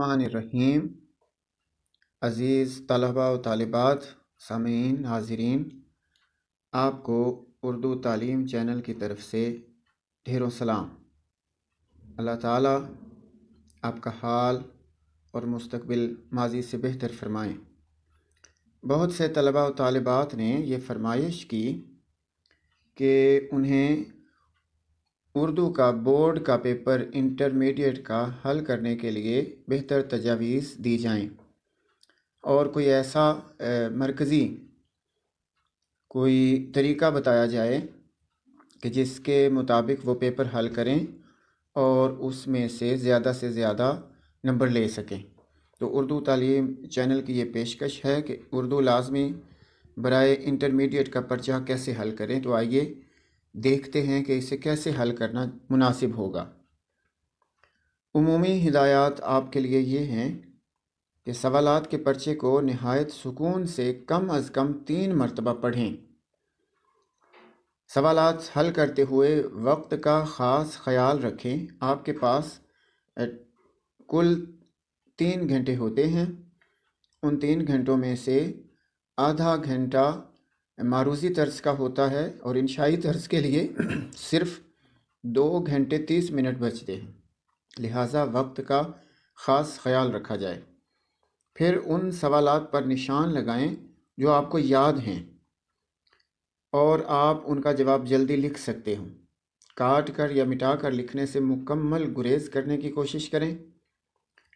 बिस्मिल्लाहिर्रहमानिर्रहीम। अज़ीज़ तलबा व तालिबात, सामीन, नाज़रीन, आपको उर्दू तालीम चैनल की तरफ से ढेरों सलाम। अल्लाह ताला आपका हाल और मुस्तकबिल माज़ी से बेहतर फ़रमाएँ। बहुत से तलबा व तालिबात ने ये फ़रमाइश की कि उन्हें उर्दू का बोर्ड का पेपर इंटरमीडिएट का हल करने के लिए बेहतर तजावीज़ दी जाएं और कोई ऐसा मरकज़ी कोई तरीका बताया जाए कि जिसके मुताबिक वो पेपर हल करें और उसमें से ज़्यादा नंबर ले सकें। तो उर्दू तालीम चैनल की ये पेशकश है कि उर्दू लाज़मी बराए इंटरमीडिएट का पर्चा कैसे हल करें। तो आइए देखते हैं कि इसे कैसे हल करना मुनासिब होगा। उमूमी हिदायत आपके लिए ये हैं कि सवालात के पर्चे को निहायत सुकून से कम अज़ कम 3 मरतबा पढ़ें। सवालात हल करते हुए वक्त का ख़ास ख़याल रखें। आपके पास कुल 3 घंटे होते हैं। उन 3 घंटों में से आधा घंटा मारूज़ी तर्ज का होता है और इंशाई तर्ज के लिए सिर्फ़ 2 घंटे 30 मिनट बचते हैं, लिहाजा वक्त का ख़ास ख़याल रखा जाए। फिर उन सवालात पर निशान लगाएं जो आपको याद हैं और आप उनका जवाब जल्दी लिख सकते हो। काट कर या मिटा कर लिखने से मुकम्मल गुरेज करने की कोशिश करें।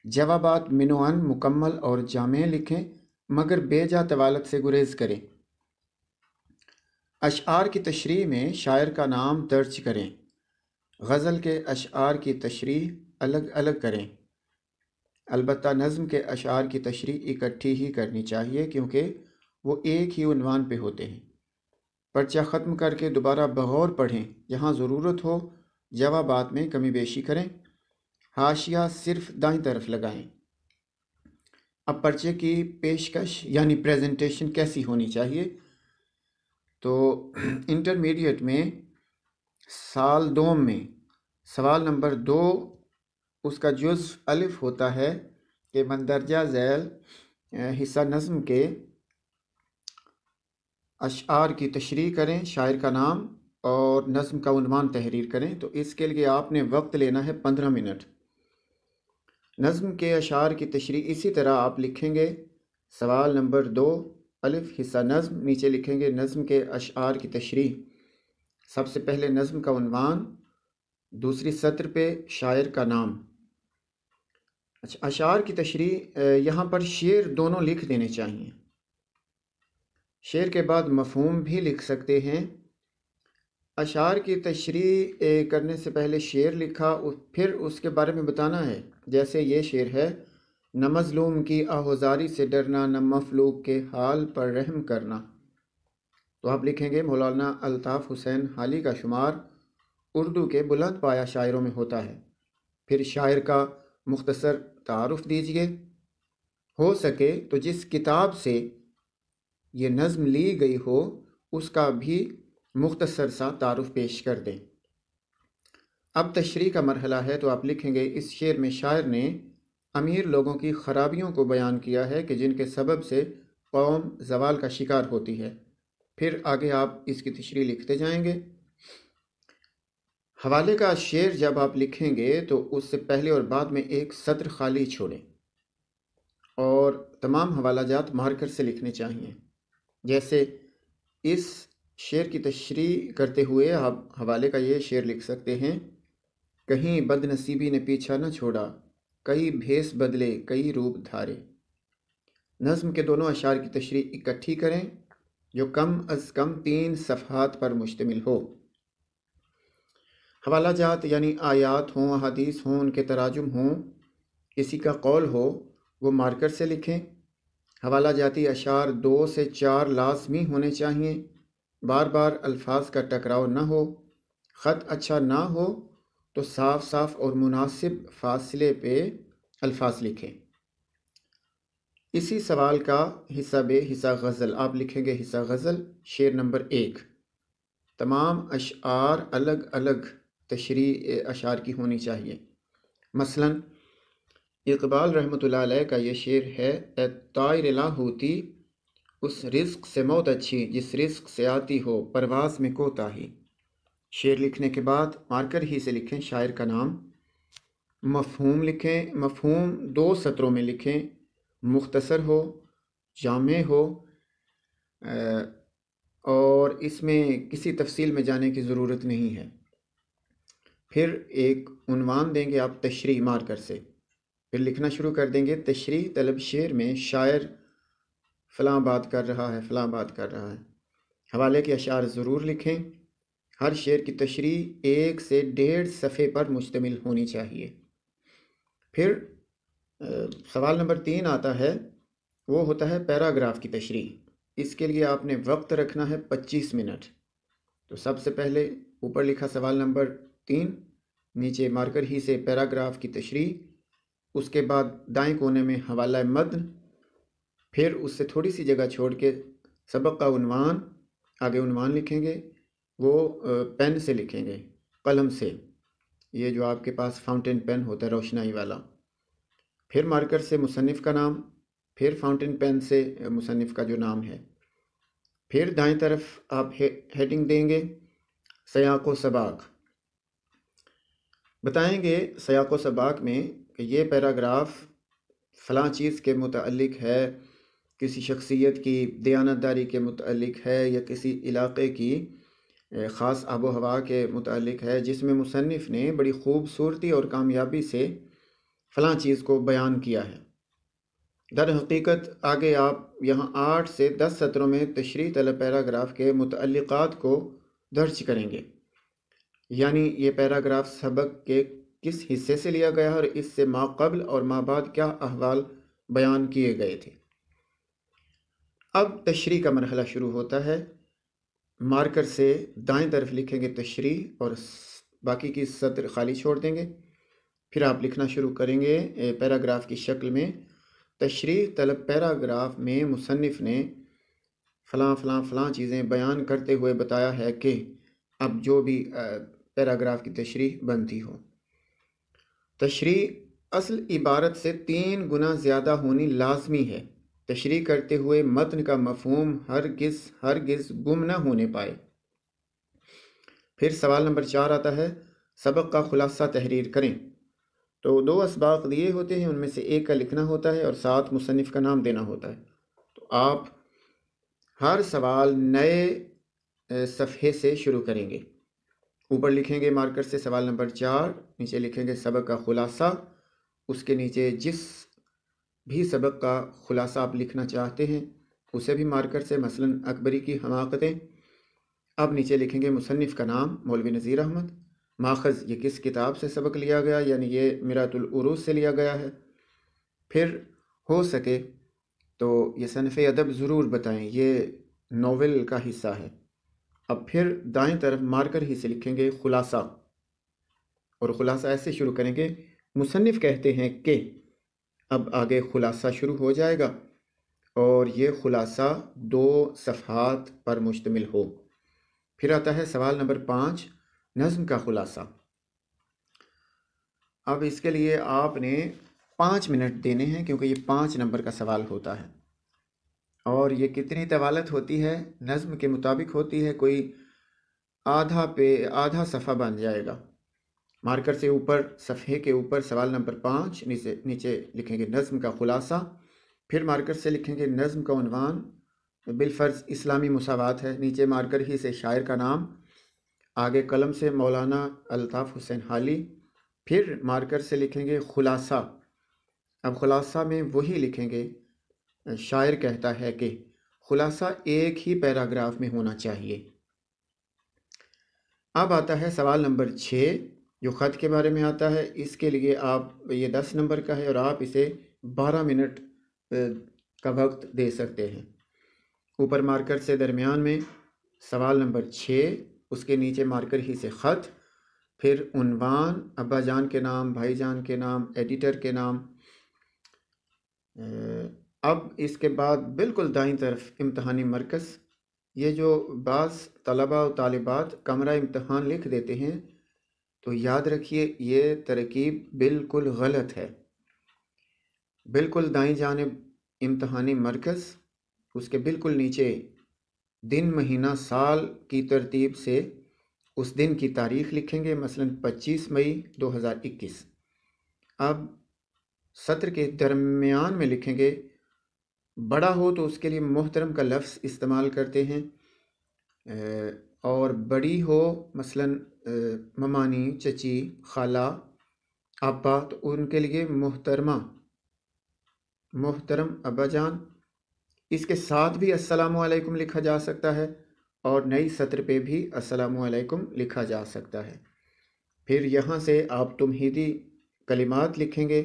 जवाबात मिनोअन, मुकम्मल और जामे लिखें, मगर बेजा तवालत से गुरेज करें। अशआर की तशरीह में शायर का नाम दर्ज करें। गज़ल के अशआर की तशरीह अलग अलग करें। अलबत्ता नज़्म के अशआर की तशरीह इकट्ठी ही करनी चाहिए क्योंकि वो एक ही उन्वान पे होते हैं। पर्चा ख़त्म करके दोबारा बगौर पढ़ें। जहाँ ज़रूरत हो जवाबात में कमी बेशी करें। हाशिया सिर्फ दाईं तरफ लगाएं। अब पर्चे की पेशकश यानी प्रेजेंटेशन कैसी होनी चाहिए। तो इंटरमीडिएट में साल दोम में सवाल नंबर 2 उसका जुज़ अलिफ होता है कि मंदरजा झैल हिस्सा नज़्म के अशआर की तशरीह करें, शायर का नाम और नज़्म का उन्वान तहरीर करें। तो इसके लिए आपने वक्त लेना है 15 मिनट। नज़्म के अशआर की तशरीह इसी तरह आप लिखेंगे। सवाल नंबर 2 अलिफ हिस्सा नज़्म, नीचे लिखेंगे नज़्म के अशआर की तशरीह। सबसे पहले नज़्म का उन्वान, दूसरी सत्र पे शायर का नाम। अच्छा, अशआर की तशरीह यहाँ पर शेर दोनों लिख देने चाहिए। शेर के बाद मफ़हूम भी लिख सकते हैं। अशआर की तशरीह करने से पहले शेर लिखा, फिर उसके बारे में बताना है। जैसे ये शेर है, न मज़लूम की आहोजारी से डरना, न मफलूक के हाल पर रहम करना। तो आप लिखेंगे मौलाना अल्ताफ़ हुसैन हाली का शुमार उर्दू के बुलंद पाया शायरों में होता है। फिर शायर का मुख्तसर तारुफ़ दीजिए। हो सके तो जिस किताब से ये नज़्म ली गई हो उसका भी मुख्तसर सा तारुफ़ पेश कर दें। अब तशरीह का मरहला है। तो आप लिखेंगे इस शेर में शायर ने अमीर लोगों की ख़राबियों को बयान किया है कि जिनके सबब से कौम ज़वाल का शिकार होती है। फिर आगे आप इसकी तशरीह लिखते जाएंगे। हवाले का शेर जब आप लिखेंगे तो उससे पहले और बाद में एक सत्र खाली छोड़ें और तमाम हवालाजात मार्कर से लिखने चाहिए। जैसे इस शेर की तशरीह करते हुए आप हवाले का ये शेर लिख सकते हैं, कहीं बदनसीबी ने पीछा न छोड़ा, कई भेस बदले कई रूप धारे। नज़्म के दोनों अशार की तशरीह इकट्ठी करें जो कम अज़ कम 3 सफ़हात पर मुश्तमिल हो। हवालाजात यानी आयात हों, अहादीस हों, उनके तराजुम हों, किसी का कौल हो, वो मार्कर से लिखें। हवाला जाती अशार 2 से 4 लाजमी होने चाहिए। बार बार अल्फाज का टकराव न हो। ख़त अच्छा ना हो तो साफ साफ और मुनासिब फासले पे अल्फाज लिखें। इसी सवाल का हिस्सा बे हिस्सा गज़ल आप लिखेंगे। हिस्सा गज़ल शेर नंबर 1। तमाम अशआर अलग अलग तशरीह अशार की होनी चाहिए। मसलन اقبال رحمۃ اللہ علیہ کا یہ شعر ہے، اے طائر لا ہوتی اس رزق سے موت اچھی جس رزق سے آتی ہو پرواز میں کوتاہی۔ شعر لکھنے کے بعد مارکر ہی سے لکھیں شاعر کا نام، مفہوم لکھیں، مفہوم 2 سطروں میں لکھیں، مختصر ہو، جامع ہو، اور اس میں کسی تفصیل میں جانے کی ضرورت نہیں ہے۔ پھر ایک عنوان دیں گے آپ تشریح مارکر سے، پھر لکھنا شروع کر دیں گے تشریح طلب شعر میں شاعر فلاں بات کر رہا ہے، فلاں بات کر رہا ہے۔ حوالے کے اشعار ضرور لکھیں۔ ہر شعر کی تشریح 1 سے 1.5 صفحے پر مشتمل ہونی چاہیے۔ پھر سوال نمبر 3 آتا ہے، وہ ہوتا ہے پیراگراف کی تشریح۔ اس کے لیے آپ نے وقت رکھنا ہے 25 منٹ۔ تو سب سے پہلے اوپر لکھا سوال نمبر 3، نیچے مارکر ہی سے پیراگراف کی تشریح، اس کے بعد دائیں کونے میں حوالہ متن، پھر اس سے تھوڑی سی جگہ چھوڑ کے سبق کا عنوان، آگے عنوان لکھیں گے، وہ پین سے لکھیں گے، قلم سے، یہ جو آپ کے پاس فاؤنٹین پین ہوتا ہے روشنائی والا۔ پھر مارکر سے مصنف کا نام، پھر فاؤنٹین پین سے مصنف کا جو نام ہے، پھر دائیں طرف آپ ہیڈنگ دیں گے سیاق و سباق، بتائیں گے سیاق و سباق میں کہ یہ پیراگراف فلاں چیز کے متعلق ہے، کسی شخصیت کی دیانتداری کے متعلق ہے، یا کسی علاقے کی خاص آب و ہوا کے متعلق ہے، جس میں مصنف نے بڑی خوبصورتی اور کامیابی سے فلاں چیز کو بیان کیا ہے۔ در حقیقت آگے آپ یہاں 8 سے 10 سطروں میں تشریح طلب پیراگراف کے متعلقات کو درج کریں گے، یعنی یہ پیراگراف سبق کے کس حصے سے لیا گیا ہے اور اس سے ما قبل اور ما بعد کیا احوال بیان کیے گئے تھے۔ اب تشریح کا مرحلہ شروع ہوتا ہے۔ مارکر سے دائیں طرف لکھیں گے تشریح اور باقی کی سطر خالی چھوڑ دیں گے۔ پھر آپ لکھنا شروع کریں گے پیراگراف کی شکل میں، تشریح طلب پیراگراف میں مصنف نے فلاں فلاں فلاں چیزیں بیان کرتے ہوئے بتایا ہے کہ، اب جو بھی پیراگراف کی تشریح بنتی ہو۔ تشریح اصل عبارت سے 3 گنا زیادہ ہونی لازمی ہے، تشریح کرتے ہوئے متن کا مفہوم ہرگز گم نہ ہونے پائے۔ پھر سوال نمبر 4 آتا ہے، سبق کا خلاصہ تحریر کریں۔ تو 2 اسباق دیے ہوتے ہیں، ان میں سے ایک کا لکھنا ہوتا ہے اور ساتھ مصنف کا نام دینا ہوتا ہے۔ تو آپ ہر سوال نئے صفحے سے شروع کریں گے۔ اوپر لکھیں گے مارکر سے سوال نمبر 4، نیچے لکھیں گے سبق کا خلاصہ، اس کے نیچے جس بھی سبق کا خلاصہ آپ لکھنا چاہتے ہیں اسے بھی مارکر سے، مثلا اکبری کی حماقتیں۔ اب نیچے لکھیں گے مصنف کا نام، مولوی نذیر احمد، ماخذ یہ کس کتاب سے سبق لیا گیا، یعنی یہ میرات العروض سے لیا گیا ہے۔ پھر ہو سکے تو یہ صنف ادب ضرور بتائیں، یہ ناول کا حصہ ہے۔ اب پھر دائیں طرف مارکر ہی سے لکھیں گے خلاصہ، اور خلاصہ ایسے شروع کریں گے، مصنف کہتے ہیں کہ، اب آگے خلاصہ شروع ہو جائے گا، اور یہ خلاصہ 2 صفحات پر مشتمل ہو۔ پھر آتا ہے سوال نمبر 5، نظم کا خلاصہ۔ اب اس کے لیے آپ نے 5 منٹ دینے ہیں، کیونکہ یہ 5 نمبر کا سوال ہوتا ہے، اور یہ کتنی طوالت ہوتی ہے نظم کے مطابق ہوتی ہے، کوئی آدھا صفحہ بن جائے گا۔ مارکر سے اوپر صفحے کے اوپر سوال نمبر 5، نیچے لکھیں گے نظم کا خلاصہ، پھر مارکر سے لکھیں گے نظم کا عنوان، بالفرض اسلامی مساوات ہے، نیچے مارکر ہی سے شاعر کا نام، آگے قلم سے مولانا الطاف حسین حالی، پھر مارکر سے لکھیں گے خلاصہ۔ اب خلاصہ میں وہی لکھیں گے، شاعر کہتا ہے کہ، خلاصہ ایک ہی پیراگراف میں ہونا چاہیے۔ اب آتا ہے سوال نمبر 6 جو خط کے بارے میں آتا ہے، اس کے لیے آپ یہ 10 نمبر کا ہے اور آپ اسے 12 منٹ کا وقت دے سکتے ہیں۔ اوپر مارکر سے درمیان میں سوال نمبر 6، اس کے نیچے مارکر ہی سے خط، پھر عنوان، ابا جان کے نام، بھائی جان کے نام، ایڈیٹر کے نام۔ اب اس کے بعد بالکل دائیں طرف امتحانی مرکز۔ یہ جو بعض طلباء و طالبات کمرہ امتحان لکھ دیتے ہیں، تو یاد رکھیے یہ ترکیب بالکل غلط ہے۔ बिल्कुल दाईं जानिब इम्तहानी मरकज़, उसके बिल्कुल नीचे दिन महीना साल की तरतीब से उस दिन की तारीख़ लिखेंगे, मसलन 25 मई 2021। अब सत्र के दरमियान में लिखेंगे, बड़ा हो तो उसके लिए मोहतरम का लफ्ज़ इस्तेमाल करते हैं, और बड़ी हो मसलन ममानी, चची, खाला, आपा, तो उनके लिए मोहतरमा, मोहतरम अब्बा जान। इसके साथ भी अस्सलामु अलैकुम लिखा जा सकता है और नई सत्र पे भी अस्सलामु अलैकुम लिखा जा सकता है। फिर यहाँ से आप तुमहीदी कलिमात लिखेंगे,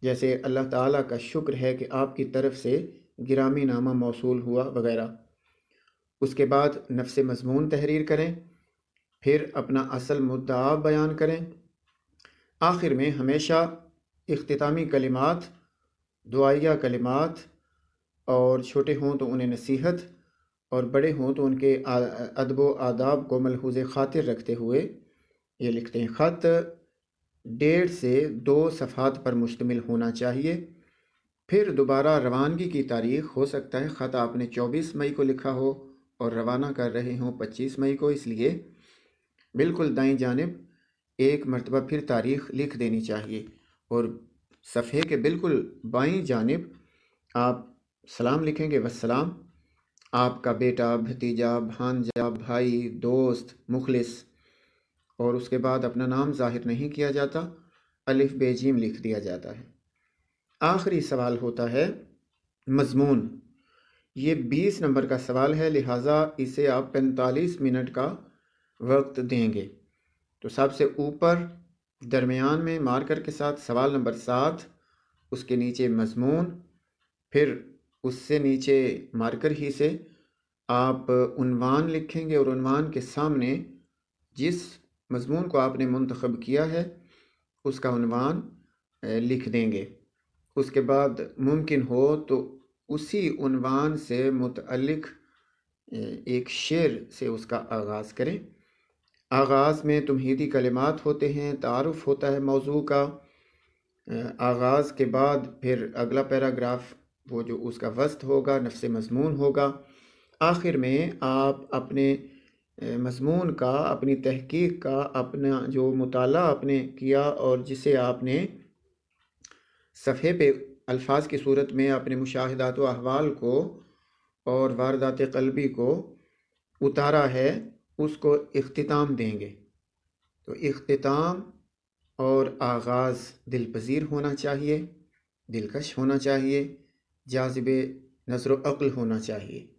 जैसे अल्लाह ताला का शुक्र है कि आपकी तरफ से गिरामी नामा मौसूल हुआ वगैरह। उसके बाद नफ्स मज़मून तहरीर करें, फिर अपना असल मुद्दा बयान करें। आखिर में हमेशा इख्तितामी कलिमात, दुआइया कलिमात, और छोटे हों तो उन्हें नसीहत और बड़े हों तो उनके अदब व आदाब को मलहूज़ ख़ातिर रखते हुए ये लिखते हैं। ख़त 1.5 से 2 सफ़हात पर मुश्तमिल होना चाहिए। फिर दोबारा रवानगी की तारीख़ हो सकता है ख़त आपने 24 मई को लिखा हो और रवाना कर रहे हों 25 मई को, इसलिए बिल्कुल दाईं जानिब एक मरतबा फिर तारीख़ लिख देनी चाहिए और सफ़े के बिल्कुल बाईं जानिब आप सलाम लिखेंगे, वस्सलाम। आपका बेटा, भतीजा, भांजा, भाई, दोस्त, मुखलिस, और उसके बाद अपना नाम ज़ाहिर नहीं किया जाता, अलिफ बेजीम लिख दिया जाता है। आखिरी सवाल होता है मज़मून। ये 20 नंबर का सवाल है, लिहाजा इसे आप 45 मिनट का वक्त देंगे। तो सबसे ऊपर दरमियान में मार्कर के साथ सवाल नंबर 7, उसके नीचे मज़मून, फिर उससे नीचे मार्कर ही से आप उन्वान लिखेंगे और उन्वान के सामने जिस मज़मून को आपने मुंतखब किया है उसका उन्वान लिख देंगे। उसके बाद मुमकिन हो तो उसी उन्वान से मुतअल्लिक़ एक शेर से उसका आगाज़ करें। आगाज़ में तुमहीदी कलिमात होते हैं, तारुफ़ होता है मौजू का। आगाज़ के बाद फिर अगला पैराग्राफ वो जो उसका वस्त होगा, नफ्स मज़मून होगा। आखिर में आप अपने मज़मून का, अपनी तहकीक का, अपना जो मुताला आपने किया और जिसे आपने सफ़े पे अल्फाज की सूरत में अपने मुशाहिदात व अहवाल को और वारदात क़ल्बी को उतारा है, उसको इख्तिताम देंगे। तो इख्तिताम और आगाज़ दिलपज़ीर होना चाहिए, दिलकश होना चाहिए, जाज़िबे नज़र व अक़्ल होना चाहिए।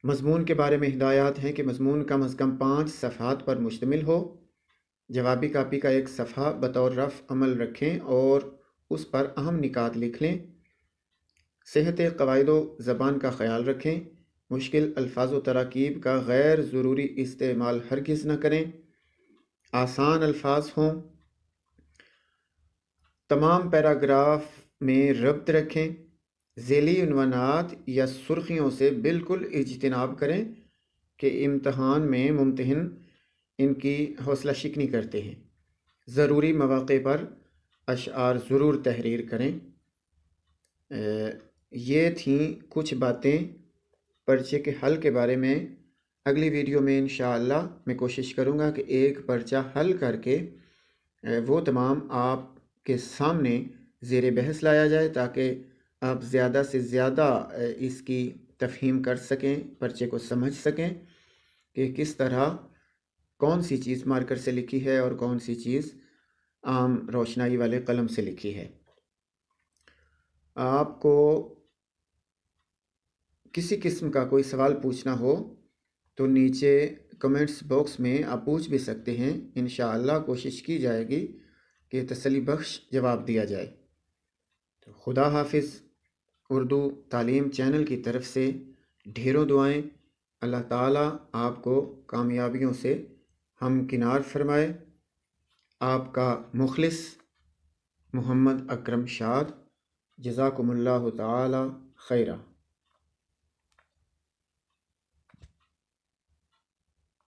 मज़मून के बारे में हिदायत हैं कि मज़मून कम अज़ कम 5 सफ़हात पर मुश्तमिल हो। जवाबी कापी का एक सफ़हा बतौर रफ़ अमल रखें और उस पर अहम निकात लिख लें। सेहत क़वाइद व ज़बान का ख़याल रखें। मुश्किल अल्फाज व तराकीब का गैर ज़रूरी इस्तेमाल हरगिज़ न करें। आसान अल्फाज हों। तमाम पैराग्राफ में रब्त रखें। ज़ेली उन्वानात या सुर्खियों से बिल्कुल इज्तिनाब करें कि इम्तहान में मुम्तहिन इनकी हौसला शिकनी करते हैं। ज़रूरी मौक़े पर अशआर ज़रूर तहरीर करें। ये थीं कुछ बातें पर्चे के हल के बारे में। अगली वीडियो में इंशाअल्लाह मैं कोशिश करूँगा कि एक पर्चा हल करके वो तमाम आपके सामने ज़ेर बहस लाया जाए ताकि आप ज़्यादा से ज़्यादा इसकी तफ़हीम कर सकें, पर्चे को समझ सकें कि किस तरह कौन सी चीज़ मार्कर से लिखी है और कौन सी चीज़ आम रोशनाई वाले कलम से लिखी है। आपको किसी किस्म का कोई सवाल पूछना हो तो नीचे कमेंट्स बॉक्स में आप पूछ भी सकते हैं। इंशाअल्लाह कोशिश की जाएगी कि तसल्ली बख्श जवाब दिया जाए। तो खुदा हाफिज़। उर्दू तालीम चैनल की तरफ से ढेरों दुआएं। अल्लाह ताला आपको कामयाबियों से हमकिनार फरमाए। आपका मुखलिस मोहम्मद अकरम शाद। जज़ाकुमुल्लाहु ताला खैरा।